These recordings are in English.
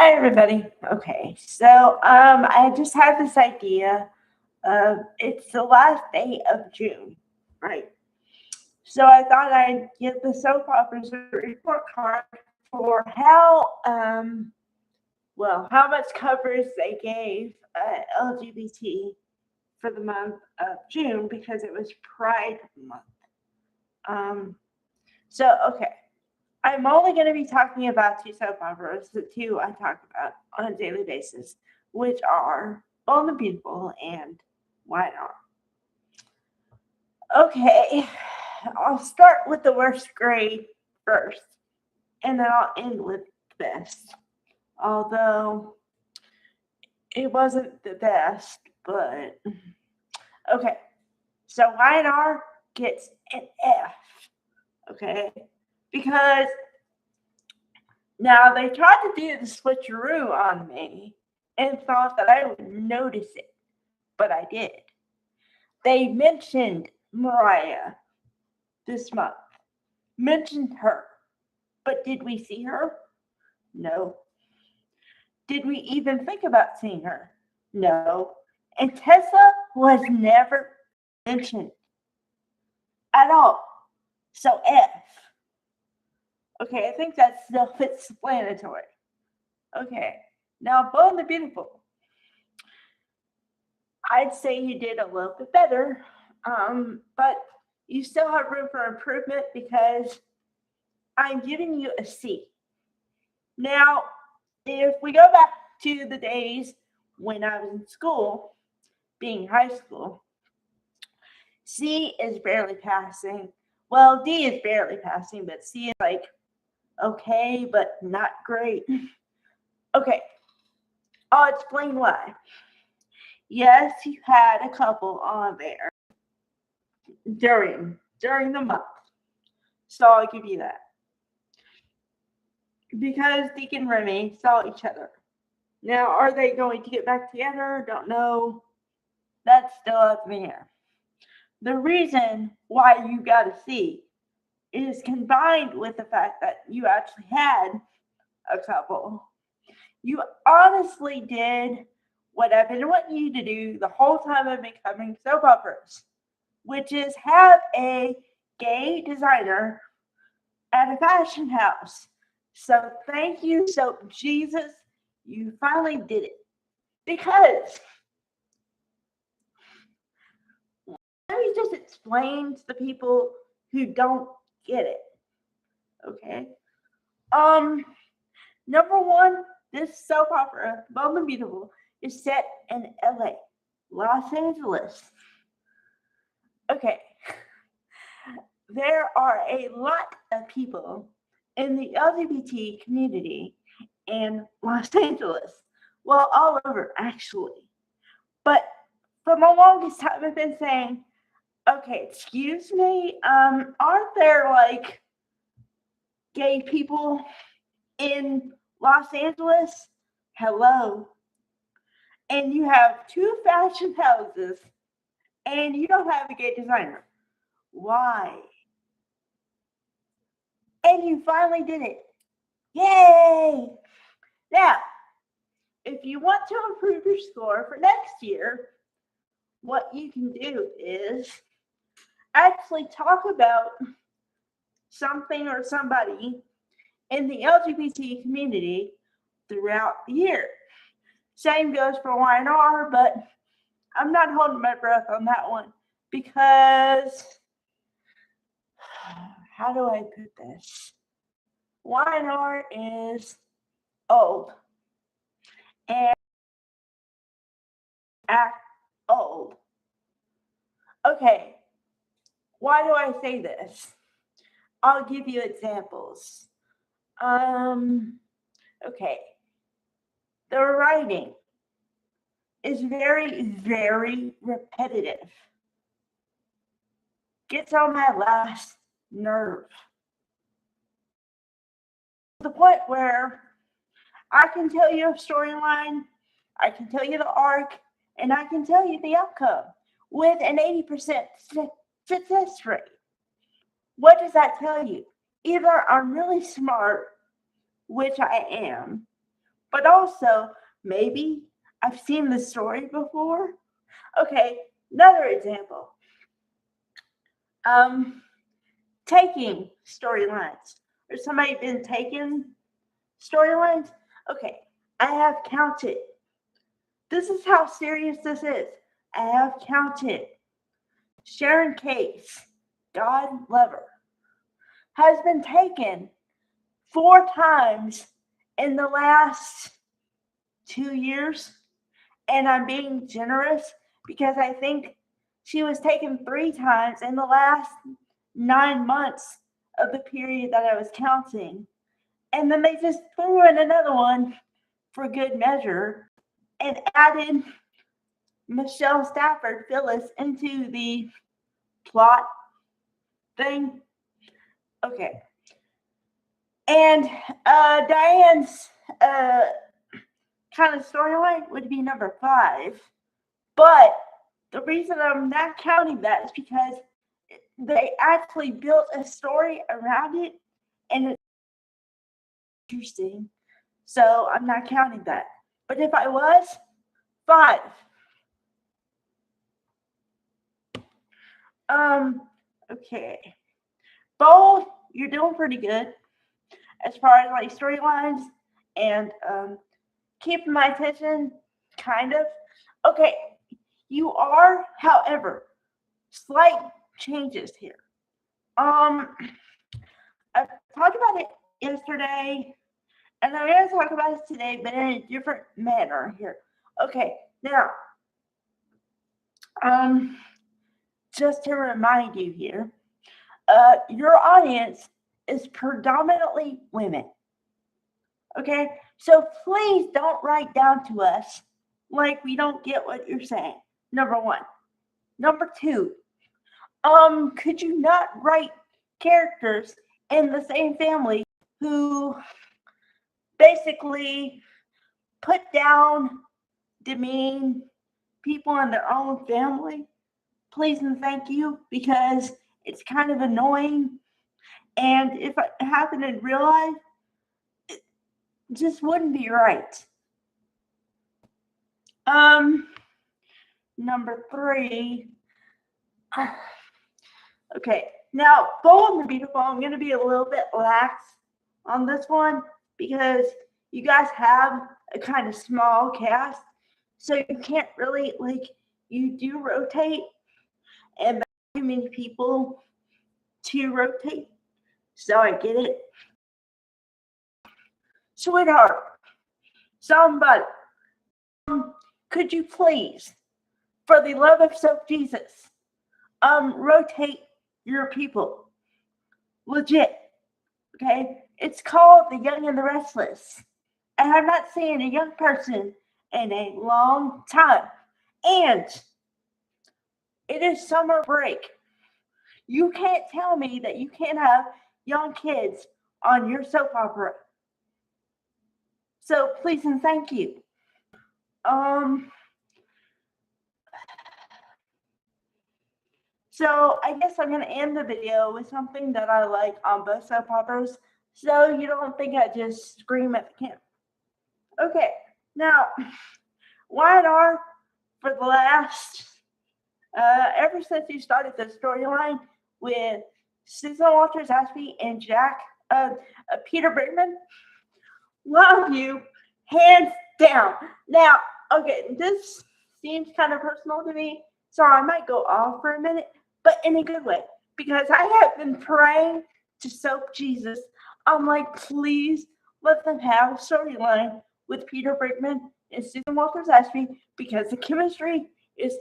Hi, everybody. Okay, I just had this idea of it's the last day of June, right? So I thought I'd give the soap operas a report card for how much coverage they gave LGBT for the month of June because it was Pride Month. Um, okay, I'm only going to be talking about two soap operas, the two I talk about on a daily basis, which are Bold and Beautiful and White Arm. Okay, I'll start with the worst grade first, and then I'll end with the best. Although it wasn't the best, but okay. So White Arm gets an F, okay, because now they tried to do the switcheroo on me and thought that I would notice it, but I did. They mentioned Mariah this month, mentioned her, but did we see her? No. Did we even think about seeing her? No. And Tessa was never mentioned at all. So F. Okay, I think that's self-explanatory. Okay, now Bold and Beautiful. I'd say you did a little bit better, but you still have room for improvement because I'm giving you a C. Now, if we go back to the days when I was in school, being high school, C is barely passing. Well, D is barely passing, but C is like okay, but not great. Okay, I'll explain why. Yes, you had a couple on there during the month. So I'll give you that. Because Deacon and Remy saw each other. Now, are they going to get back together? Don't know. That's still up in the air. The reason why you got to see is combined with the fact that you actually had a couple. You honestly did what I've been wanting you to do the whole time I've been covering soap operas, which is have a gay designer at a fashion house. So thank you, Soap Jesus. You finally did it. Because let me just explain to the people who don't get it. Okay. Number one, this soap opera, Bold and Beautiful, is set in LA, Los Angeles. Okay. There are a lot of people in the LGBT community in Los Angeles. Well, all over, actually. But for the longest time, I've been saying, okay, excuse me, aren't there like gay people in Los Angeles? Hello. And you have two fashion houses and you don't have a gay designer. Why? And you finally did it. Yay! Now, if you want to improve your score for next year, what you can do is actually talk about something or somebody in the LGBT community throughout the year. Same goes for Y&R, but I'm not holding my breath on that one because how do I put this? Y&R is old and act old. Okay, why do I say this? I'll give you examples. Okay. The writing is very, very repetitive. Gets on my last nerve. To the point where I can tell you a storyline, I can tell you the arc, and I can tell you the outcome with an 80% success rate. What does that tell you? Either I'm really smart, which I am, but also maybe I've seen the story before. Okay, another example. Taking storylines. Or somebody been taking storylines? Okay, I have counted. This is how serious this is. I have counted. Sharon Case, God love her, has been taken 4 times in the last 2 years. And I'm being generous because I think she was taken 3 times in the last 9 months of the period that I was counting. And then they just threw in another one for good measure and added Michelle Stafford Phyllis into the plot thing. Okay. And Diane's kind of storyline would be number 5. But the reason I'm not counting that is because they actually built a story around it and it's interesting. So I'm not counting that. But if I was, 5. Okay. Bold, you're doing pretty good as far as like storylines and keeping my attention, kind of. Okay, you are, however, slight changes here. I talked about it yesterday, and I'm going to talk about it today, but in a different manner here. Okay, now, just to remind you here, your audience is predominantly women. Okay, so please don't write down to us like we don't get what you're saying. Number 1. Number 2, could you not write characters in the same family who basically put down, demean people in their own family? Please and thank you, because it's kind of annoying. And if it happened in real life, it just wouldn't be right. Number 3. Okay, now Bold and the Beautiful, I'm going to be a little bit lax on this one because you guys have a kind of small cast, so you can't really, like, you do rotate, and not too many people to rotate, so I get it. Sweetheart, somebody, could you please, for the love of soap Jesus, rotate your people? Legit. Okay? It's called The Young and the Restless. And I'm not seeing a young person in a long time. And it is summer break. You can't tell me that you can't have young kids on your soap opera. So please and thank you. So I guess I'm going to end the video with something that I like on both soap operas, so you don't think I just scream at the camera. Okay, now, Y&R, for the last, ever since you started the storyline with Susan Walters Ashby and Peter Brickman, love you, hands down. Now, okay, this seems kind of personal to me, so I might go off for a minute, but in a good way, because I have been praying to Soap Jesus. I'm like, please let them have a storyline with Peter Brickman and Susan Walters Ashby, because the chemistry is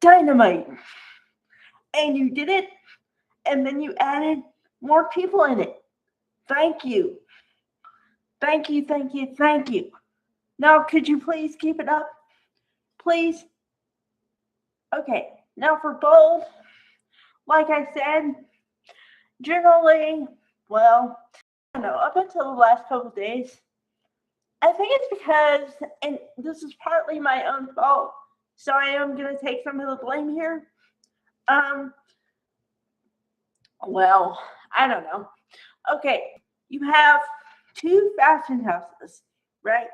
dynamite. And you did it, and then you added more people in it. Thank you. Thank you, thank you, thank you. Now, could you please keep it up? Please? Okay, now for Bold, like I said, generally, well, I don't know, up until the last couple of days, I think it's because, and this is partly my own fault, so I am going to take some of the blame here. Well, I don't know. Okay, you have 2 fashion houses, right?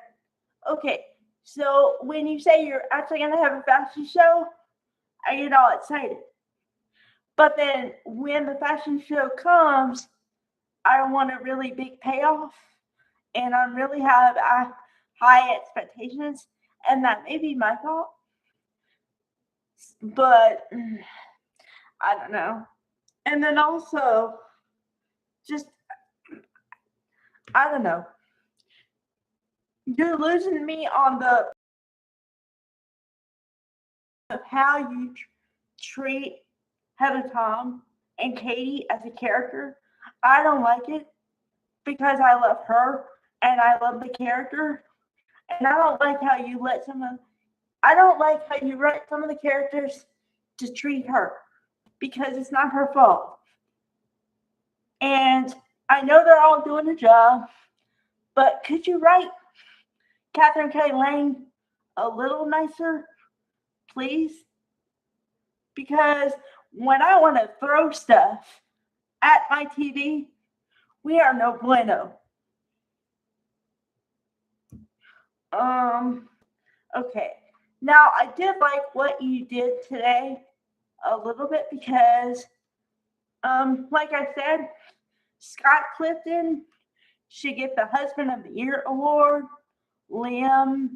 Okay, so when you say you're actually going to have a fashion show, I get all excited. But then when the fashion show comes, I want a really big payoff, and I really have high expectations, and that may be my fault. But I don't know. And then also, just I don't know. You're losing me on the of how you treat Heather Tom and Katie as a character. I don't like it because I love her and I love the character, and I don't like how you let I don't like how you write some of the characters to treat her because it's not her fault. And I know they're all doing a job, but could you write Catherine K. Lang a little nicer, please? Because when I want to throw stuff at my TV, we are no bueno. Okay. Now, I did like what you did today a little bit because, like I said, Scott Clifton should get the Husband of the Year award. Liam,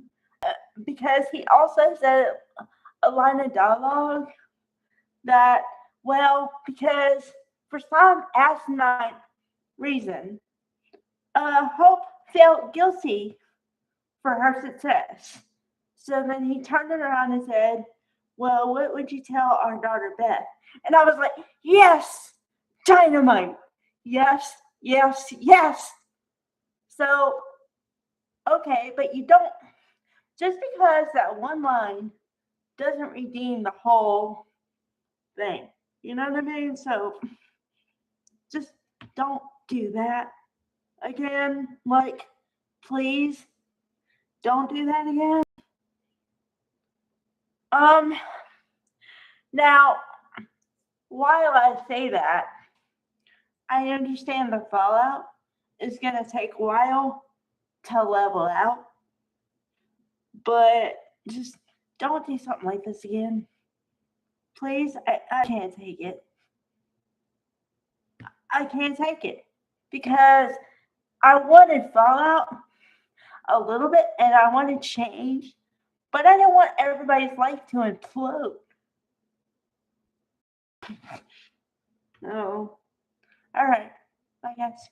because he also said a line of dialogue that, well, because for some asinine reason, Hope felt guilty for her success. So then he turned it around and said, well, what would you tell our daughter Beth? And I was like, yes, dynamite. Yes, yes, yes. So, okay, but you don't, just because that one line doesn't redeem the whole thing. You know what I mean? So just don't do that again. Like, please don't do that again. Now, while I say that, I understand the fallout is going to take a while to level out, but just don't do something like this again. Please, I can't take it. I can't take it because I wanted fallout a little bit and I wanted change, but I didn't want everybody's life to implode. No. All right. Bye, guys.